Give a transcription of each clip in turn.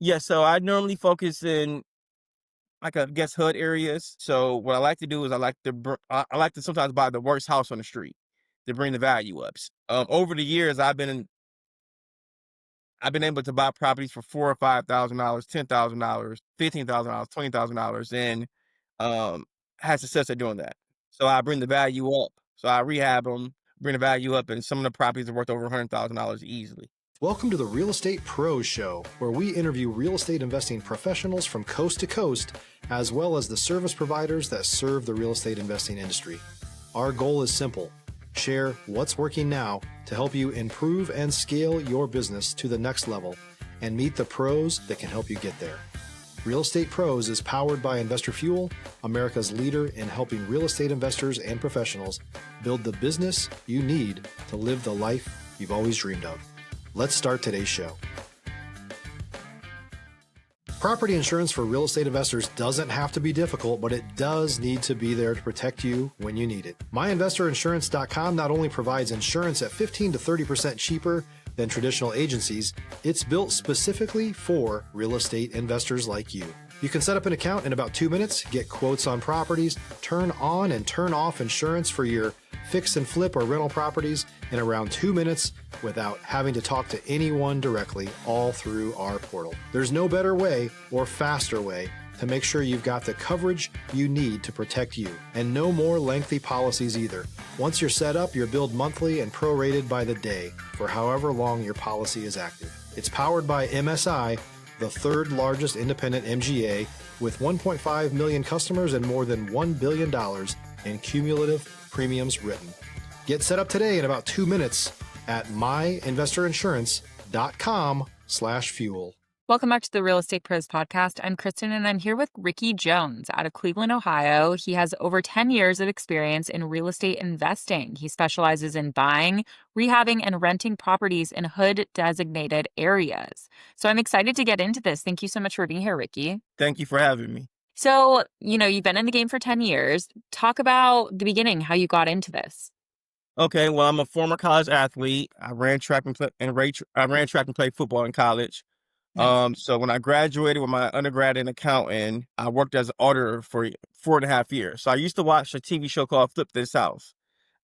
Yeah, so I normally focus in, like, I guess, hood areas. So what I like to do is I like to sometimes buy the worst house on the street to bring the value up. Over the years, I've been able to buy properties for $4 or $5,000, $10,000, $15,000, $20,000, and um, had success at doing that. So I bring the value up. So I rehab them, bring the value up, and some of the properties are worth over $100,000 easily. Welcome to the Real Estate Pros Show, where we interview real estate investing professionals from coast to coast, as well as the service providers that serve the real estate investing industry. Our goal is simple: share what's working now to help you improve and scale your business to the next level and meet the pros that can help you get there. Real Estate Pros is powered by Investor Fuel, America's leader in helping real estate investors and professionals build the business you need to live the life you've always dreamed of. Let's start today's show. Property insurance for real estate investors doesn't have to be difficult, but it does need to be there to protect you when you need it. MyInvestorInsurance.com not only provides insurance at 15 to 30% cheaper than traditional agencies, it's built specifically for real estate investors like you. You can set up an account in about 2 minutes, get quotes on properties, turn on and turn off insurance for your fix and flip or rental properties in around 2 minutes without having to talk to anyone directly, all through our portal. There's no better way or faster way to make sure you've got the coverage you need to protect you, and no more lengthy policies either. Once you're set up, you're billed monthly and prorated by the day for however long your policy is active. It's powered by MSI, the third largest independent MGA, with 1.5 million customers and more than $1 billion in cumulative premiums written. Get set up today in about 2 minutes at myinvestorinsurance.com/fuel. Welcome back to the Real Estate Pros podcast. I'm Kristen, and I'm here with Rickey Jones out of Cleveland, Ohio. He has over 10 years of experience in real estate investing. He specializes in buying, rehabbing, and renting properties in HUD-designated areas. So I'm excited to get into this. Thank you so much for being here, Rickey. Thank you for having me. So, you've been in the game for 10 years. Talk about the beginning, how you got into this. Okay, well, I'm a former college athlete. I ran track and played football in college. Nice. So when I graduated with my undergrad in accounting, I worked as an auditor for 4.5 years. So I used to watch a TV show called Flip This House,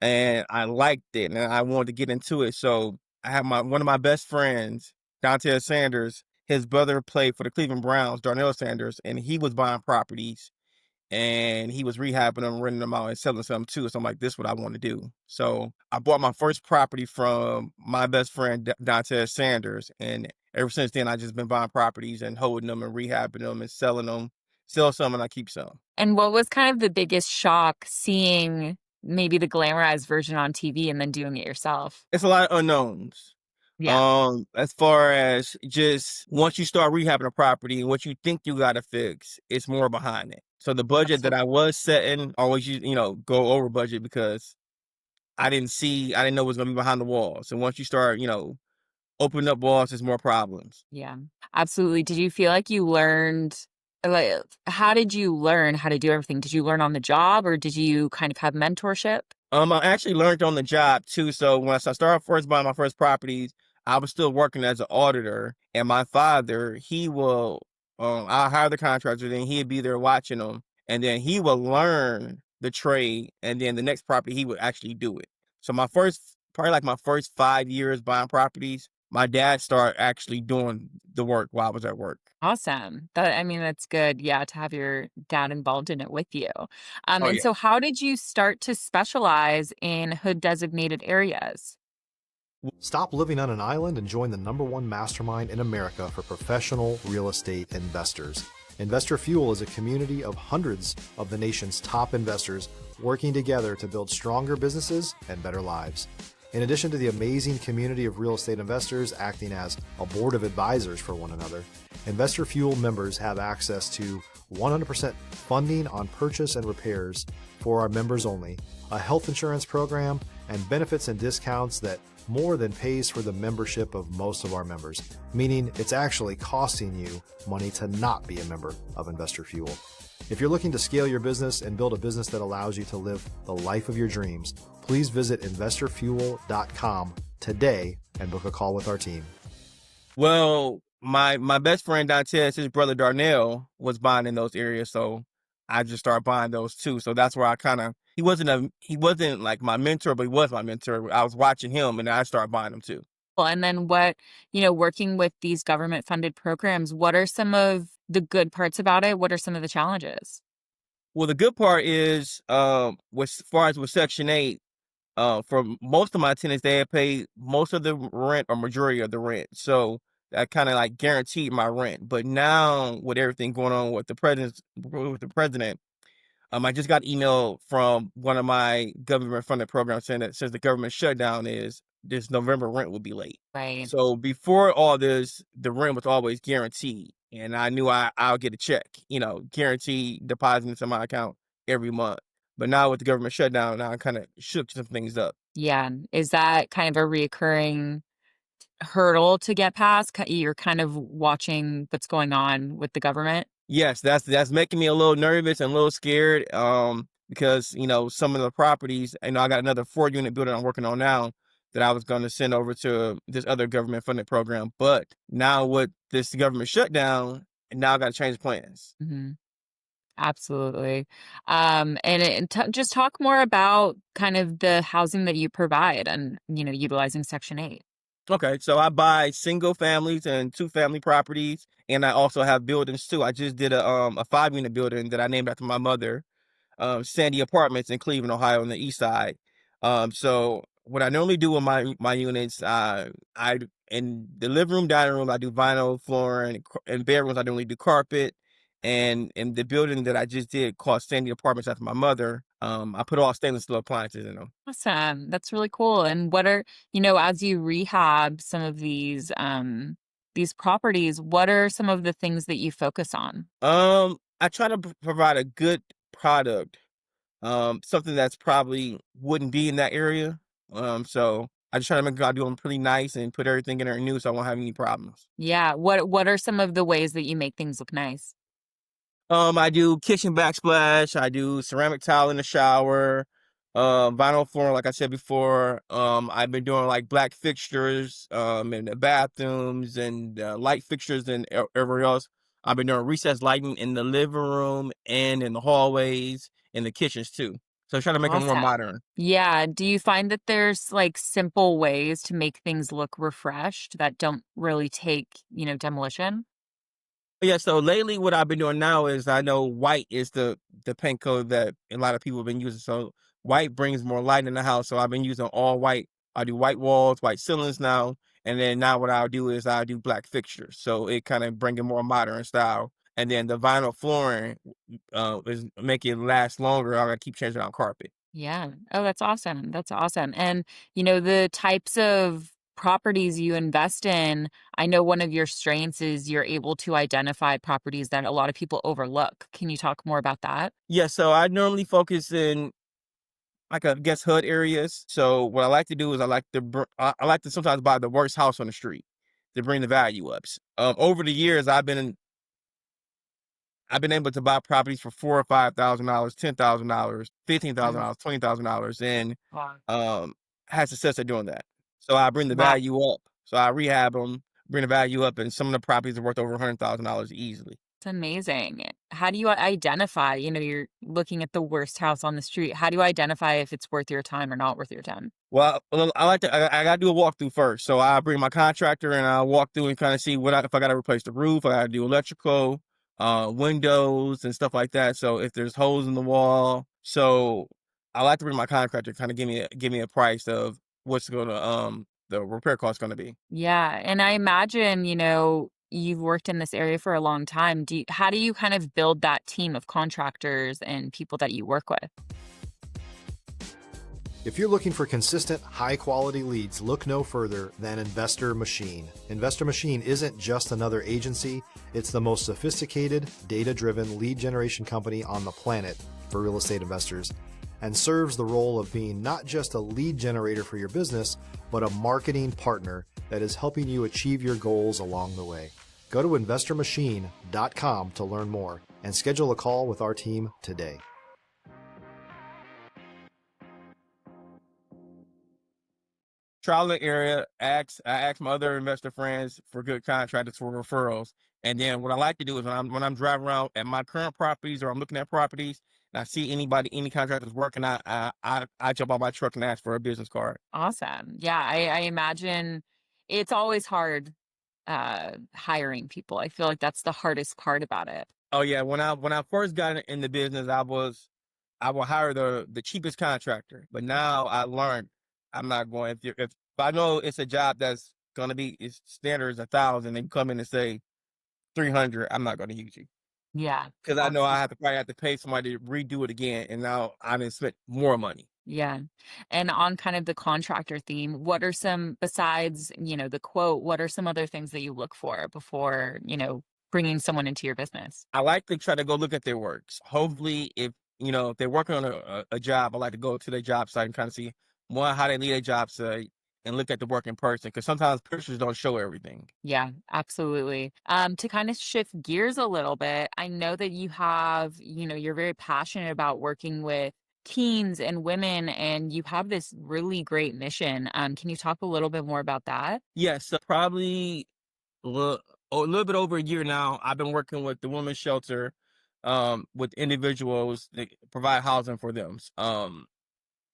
and I liked it, and I wanted to get into it. So I have one of my best friends, Dante Sanders. His brother played for the Cleveland Browns, Darnell Sanders, and he was buying properties, and he was rehabbing them, renting them out, and selling some too. So I'm like, this is what I want to do. So I bought my first property from my best friend, Dante Sanders. And ever since then, I just been buying properties and holding them and rehabbing them and selling them. Sell some and I keep some. And what was kind of the biggest shock seeing maybe the glamorized version on TV and then doing it yourself? It's a lot of unknowns. Yeah. As far as just once you start rehabbing a property and what you think you got to fix, it's more behind it. So the budget that I was setting, always, go over budget because I didn't know what's going to be behind the walls. And once you start, opening up walls, there's more problems. Yeah, absolutely. Did you feel like you learned, how did you learn how to do everything? Did you learn on the job, or did you kind of have mentorship? I actually learned on the job too. So when I started first buying my first properties, I was still working as an auditor, and my father, I'll hire the contractor, then he'd be there watching them, and then he will learn the trade, and then the next property he would actually do it. So probably like my first 5 years buying properties, my dad started actually doing the work while I was at work. Awesome. That's good. Yeah, to have your dad involved in it with you. Oh And yeah. so how did you start to specialize in hood designated areas? Stop living on an island and join the #1 mastermind in America for professional real estate investors. Investor Fuel is a community of hundreds of the nation's top investors working together to build stronger businesses and better lives. In addition to the amazing community of real estate investors acting as a board of advisors for one another, Investor Fuel members have access to 100% funding on purchase and repairs for our members only, a health insurance program, and benefits and discounts that more than pays for the membership of most of our members, meaning it's actually costing you money to not be a member of Investor Fuel. If you're looking to scale your business and build a business that allows you to live the life of your dreams, please visit investorfuel.com today and book a call with our team. Well, my best friend Dantes, his brother Darnell was buying in those areas, so I just started buying those too. So that's where I kind of he wasn't like my mentor, but he was my mentor. I was watching him, and I started buying them too. Well, and then what, working with these government funded programs, what are some of the good parts about it? What are some of the challenges? Well, the good part is, with as far as with Section 8, for most of my tenants, they had paid most of the rent or majority of the rent. So that kind of like guaranteed my rent. But now with everything going on with the president, I just got email from one of my government funded programs saying that since the government shutdown is this November rent will be late. Right. So before all this, the rent was always guaranteed, and I knew I'll get a check, guaranteed deposit into my account every month. But now with the government shutdown, now I kind of shook some things up. Yeah. Is that kind of a reoccurring hurdle to get past? You're kind of watching what's going on with the government? Yes, that's making me a little nervous and a little scared. Because some of the properties, I got another 4 unit building I'm working on now that I was going to send over to this other government funded program. But now with this government shutdown, now I got to change plans. Hmm. Absolutely. And just talk more about kind of the housing that you provide and, utilizing Section 8. Okay, so I buy single families and two family properties, and I also have buildings too. I just did a 5 unit building that I named after my mother, Sandy Apartments in Cleveland, Ohio, on the east side. So what I normally do with my units, I in the living room, dining room, I do vinyl flooring, and bedrooms I normally do carpet. And in the building that I just did called Sandy Apartments after my mother, I put all stainless steel appliances in them. Awesome. That's really cool. And what are, as you rehab some of these properties, what are some of the things that you focus on? I try to provide a good product, something that's probably wouldn't be in that area. So I just try to make sure I do them pretty nice and put everything in there new so I won't have any problems. Yeah. What are some of the ways that you make things look nice? I do kitchen backsplash. I do ceramic tile in the shower, vinyl flooring, like I said before. I've been doing like black fixtures, in the bathrooms and light fixtures and everywhere else. I've been doing recessed lighting in the living room and in the hallways, in the kitchens too. So trying to make them more Awesome. modern. Yeah. Do you find that there's like simple ways to make things look refreshed that don't really take, demolition? Yeah, so lately what I've been doing now is I know white is the paint color that a lot of people have been using. So white brings more light in the house. So I've been using all white. I do white walls, white ceilings now. And then now what I'll do is I'll do black fixtures. So it kind of bring it more modern style. And then the vinyl flooring is make it last longer. I gotta keep changing out carpet. Yeah. Oh, that's awesome. That's awesome. And, the types of properties you invest in, I know one of your strengths is you're able to identify properties that a lot of people overlook. Can you talk more about that? Yeah, so I normally focus in like I guess hood areas. So what I like to do is I like to sometimes buy the worst house on the street to bring the value ups. Over the years, I've been able to buy properties for $4 or $5,000, $10,000, Mm. $15,000, $20,000, and Wow. had success at doing that. So I bring the Wow. value up. So I rehab them, bring the value up, and some of the properties are worth over $100,000 easily. It's amazing. How do you identify, you're looking at the worst house on the street. How do you identify if it's worth your time or not worth your time? Well, I like to. I gotta do a walkthrough first. So I bring my contractor and I walk through and kind of see if I gotta replace the roof. I gotta do electrical, windows and stuff like that. So if there's holes in the wall, so I like to bring my contractor kind of give me a price of what's gonna the repair cost gonna be. Yeah, and I imagine, you've worked in this area for a long time. How do you kind of build that team of contractors and people that you work with? If you're looking for consistent, high quality leads, look no further than Investor Machine. Investor Machine isn't just another agency, it's the most sophisticated, data driven lead generation company on the planet for real estate investors, and serves the role of being not just a lead generator for your business, but a marketing partner that is helping you achieve your goals along the way. Go to investormachine.com to learn more and schedule a call with our team today. Trial the area, I ask my other investor friends for good contractors for referrals. And then what I like to do is when I'm driving around at my current properties or I'm looking at properties and I see any contractors working, I jump on my truck and ask for a business card. Awesome. Yeah, I imagine it's always hard hiring people. I feel like that's the hardest part about it. Oh yeah, when I first got in the business, I will hire the cheapest contractor. But now I learned I'm not going if I know it's a job that's gonna be its standard is 1,000 and you come in and say 300, I'm not gonna use you Yeah. because I know Awesome. I have to probably have to pay somebody to redo it again, and now I done spent more money. Yeah. And on kind of the contractor theme, what are some, besides, the quote, what are some other things that you look for before, bringing someone into your business? I like to try to go look at their works. Hopefully, if they're working on a job, I like to go to their job site and kind of see one how they lead a job site and look at the work in person because sometimes pictures don't show everything. Yeah, absolutely. To kind of shift gears a little bit, I know that you're very passionate about working with teens and women, and you have this really great mission. Can you talk a little bit more about that? Yes, so probably a little bit over a year now. I've been working with the women's shelter, with individuals that provide housing for them.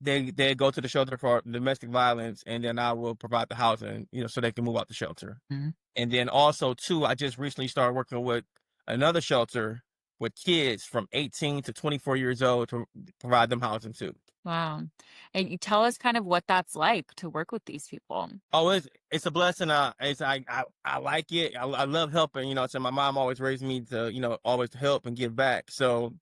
They go to the shelter for domestic violence, and then I will provide the housing, so they can move out the shelter. Mhm. And then also too, I just recently started working with another shelter with kids from 18 to 24 years old to provide them housing too. Wow. And you tell us kind of what that's like to work with these people. Oh, it's a blessing. I like it. I love helping. So my mom always raised me to always to help and give back. So,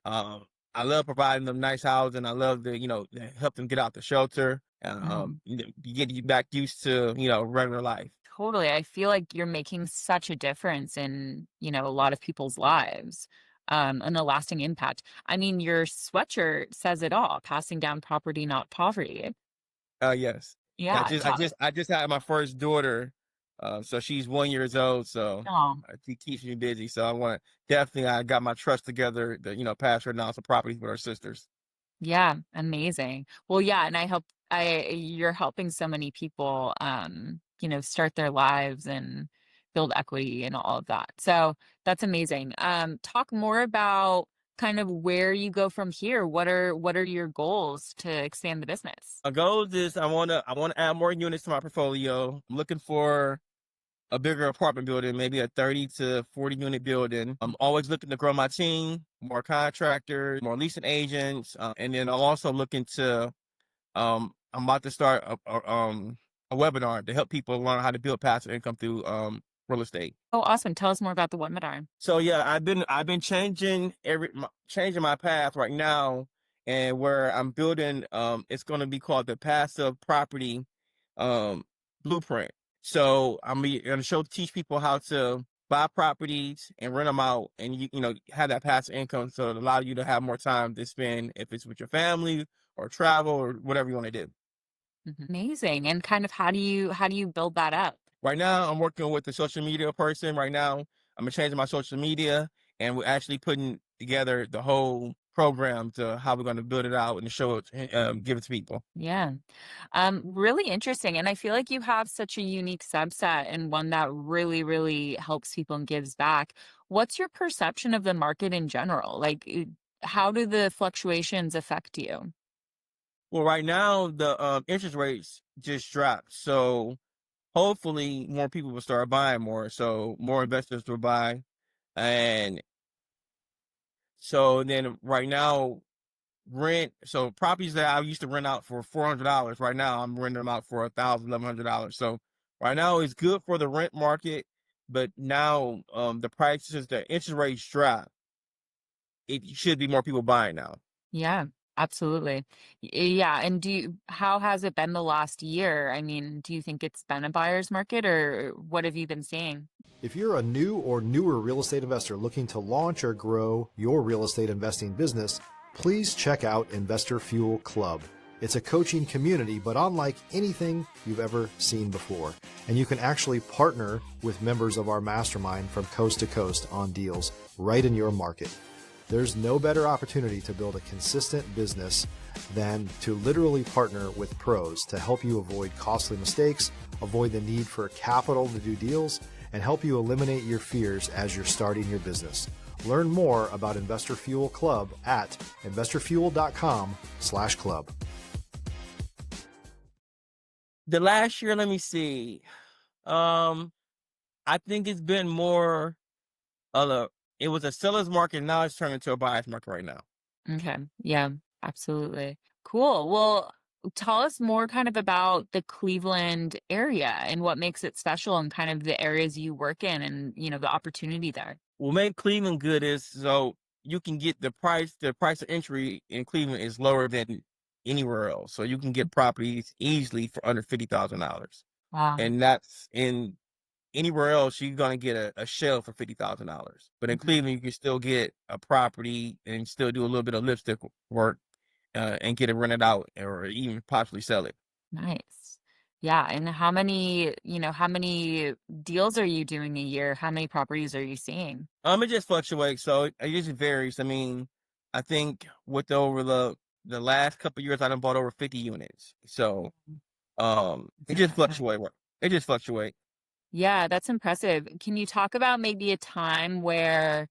um, I love providing them nice housing. I love to help them get out the shelter. Get you back used to regular life. Totally. I feel like you're making such a difference in, a lot of people's lives, and a lasting impact. I mean, your sweatshirt says it all, passing down property, not poverty. Yes. Yeah, Yeah. I just had my first daughter, so she's 1 years old. So Oh, she keeps me busy. So I got my trust together to pass her down some properties with her sisters. yeah. Amazing. Well, yeah. And you're helping so many people, start their lives and build equity and all of that. So that's amazing. Talk more about kind of where you go from here. What are your goals to expand the business? My goal is I wanna add more units to my portfolio. I'm looking for a bigger apartment building, maybe a 30 to 40 unit building. I'm always looking to grow my team, more contractors, more leasing agents, and then I'm also looking to I'm about to start a webinar to help people learn how to build passive income through real estate. Oh, awesome. Tell us more about the webinar. So yeah, I've been changing my path right now, and where I'm building it's going to be called the passive property um blueprint. So I'm going to teach people how to buy properties and rent them out, and have that passive income, so it allow you to have more time to spend if it's with your family or travel or whatever you want to do. Mhm. Amazing. And kind of how do you build that up? Right now, I'm working with the social media person. Right now, I'm changing my social media, and we're actually putting together the whole program to how we're going to build it out and show it, give it to people. Yeah. Really interesting. And I feel like you have such a unique subset and one that really, really helps people and gives back. What's your perception of the market in general? Like, how do the fluctuations affect you? Well, right now the interest rates just dropped, so hopefully more people will start buying more. So more investors will buy, and so then right now rent. So properties that I used to rent out for $400, right now I'm renting them out for $1,100. So right now it's good for the rent market, but now the prices, the interest rates drop. It should be more people buying now. Yeah, absolutely. Yeah. And how has it been the last year? I mean, do you think it's been a buyer's market or what have you been seeing? If you're a new or newer real estate investor looking to launch or grow your real estate investing business, please check out Investor Fuel Club. It's a coaching community, but unlike anything you've ever seen before. And you can actually partner with members of our mastermind from coast to coast on deals right in your market. There's no better opportunity to build a consistent business than to literally partner with pros to help you avoid costly mistakes, avoid the need for capital to do deals, and help you eliminate your fears as you're starting your business. Learn more about Investor Fuel Club at investorfuel.com/club. The last year, let me see. I think it's been more it was a seller's market. Now it's turning into a buyer's market right now. Okay. Yeah, absolutely. Cool. Well, tell us more kind of about the Cleveland area and what makes it special and kind of the areas you work in and, the opportunity there. What made Cleveland good is so you can get the price of entry in Cleveland is lower than anywhere else. So you can get properties easily for under $50,000. Wow. And that's in anywhere else, you're gonna get a shell for $50,000. But in Mhm. Cleveland, you can still get a property and still do a little bit of lipstick work and get it rented out or even possibly sell it. Nice. Yeah. And how many deals are you doing a year? How many properties are you seeing? It just fluctuates, so it just varies. I mean, I think with over the last couple of years, I done bought over 50 units. So it just fluctuate. It just fluctuate. Yeah, that's impressive. Can you talk about maybe a time where,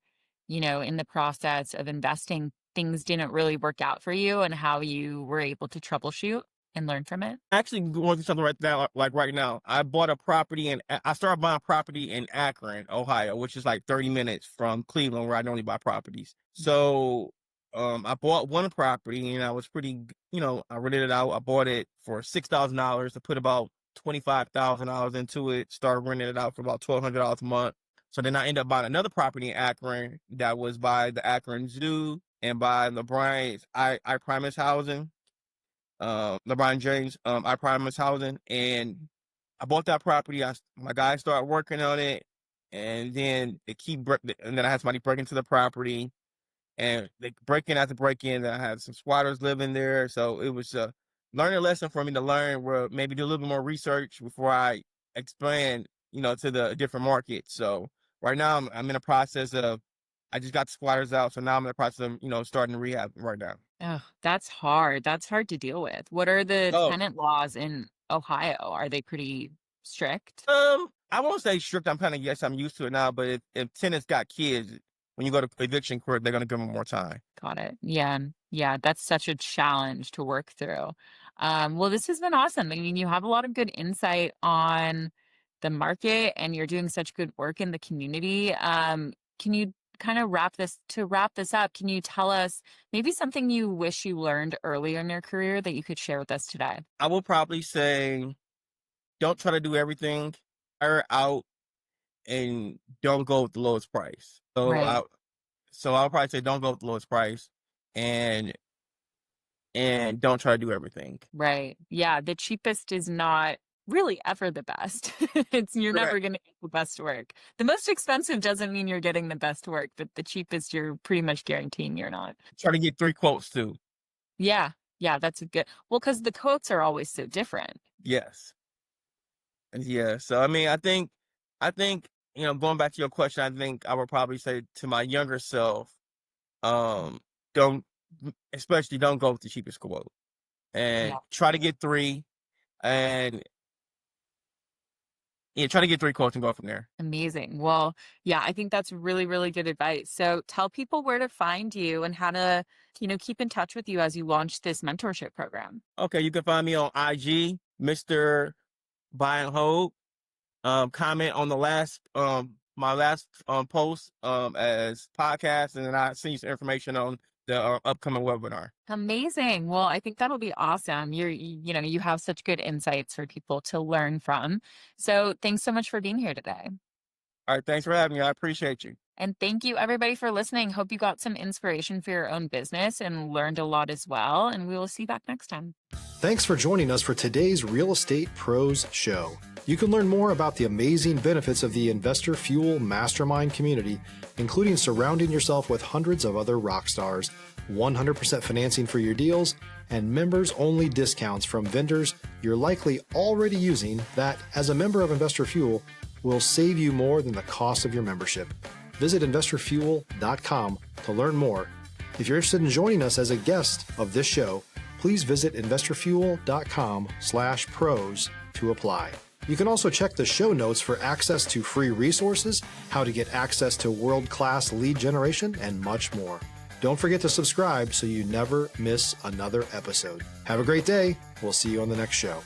in the process of investing, things didn't really work out for you and how you were able to troubleshoot and learn from it? Actually going through something right now, like right now. I bought a property I started buying property in Akron, Ohio, which is like 30 minutes from Cleveland, where I normally buy properties. So I bought one property and I was I rented it out. I bought it for $6,000. I put about $25,000 into it, started renting it out for about $1,200 a month. So then I ended up buying another property in Akron that was by the Akron Zoo and by LeBron's I Promise Housing. LeBron James, I Promise Housing, and I bought that property. My guys started working on it, and then and then I had somebody break into the property, and they break in after break in. Then I had some squatters living there, so it was a learning lesson for me to learn where maybe do a little bit more research before I expand, to the different markets. So right now I'm in a process of I just got the squatters out, so now I'm in the process of starting to rehab right now. Oh, that's hard. That's hard to deal with. What are the Oh, tenant laws in Ohio? Are they pretty strict? I won't say strict. I'm used to it now. But if tenants got kids, when you go to eviction court, they're gonna give them more time. Got it. Yeah. Yeah. That's such a challenge to work through. Well, this has been awesome. I mean, you have a lot of good insight on the market and you're doing such good work in the community. Can you kind of wrap this up? Can you tell us maybe something you wish you learned earlier in your career that you could share with us today? I will probably say, don't try to do everything. Hire out and don't go with the lowest price. Right. So I'll probably say don't go with the lowest price, and don't try to do everything. Right. Yeah. The cheapest is not really ever the best. You're never Correct. going to get the best work. The most expensive doesn't mean you're getting the best work, but the cheapest you're pretty much guaranteeing you're not. Try to get 3 quotes too. Yeah. Yeah, that's a good. Well, because the quotes are always so different. Yes. Yeah. So I mean, I think going back to your question, I think I would probably say to my younger self, don't especially don't go with the cheapest quote, and Yeah. try to get 3, and yeah, try to get 3 quotes and go from there. Amazing. Well, yeah, I think that's really, really good advice. So tell people where to find you and how to, keep in touch with you as you launch this mentorship program. Okay, you can find me on IG, Mr. Buy and Hold. Comment on the last my last post as podcast, and then I send you some information on the upcoming webinar. Amazing. Well, I think that'll be awesome. You have such good insights for people to learn from. So thanks so much for being here today. All right, thanks for having me. I appreciate you. And thank you everybody for listening. Hope you got some inspiration for your own business and learned a lot as well. And we will see you back next time. Thanks for joining us for today's Real Estate Pros Show. You can learn more about the amazing benefits of the Investor Fuel Mastermind community, including surrounding yourself with hundreds of other rock stars, 100% financing for your deals, and members-only discounts from vendors you're likely already using that, as a member of Investor Fuel, will save you more than the cost of your membership. Visit investorfuel.com to learn more. If you're interested in joining us as a guest of this show, please visit investorfuel.com/pros to apply. You can also check the show notes for access to free resources, how to get access to world-class lead generation, and much more. Don't forget to subscribe so you never miss another episode. Have a great day. We'll see you on the next show.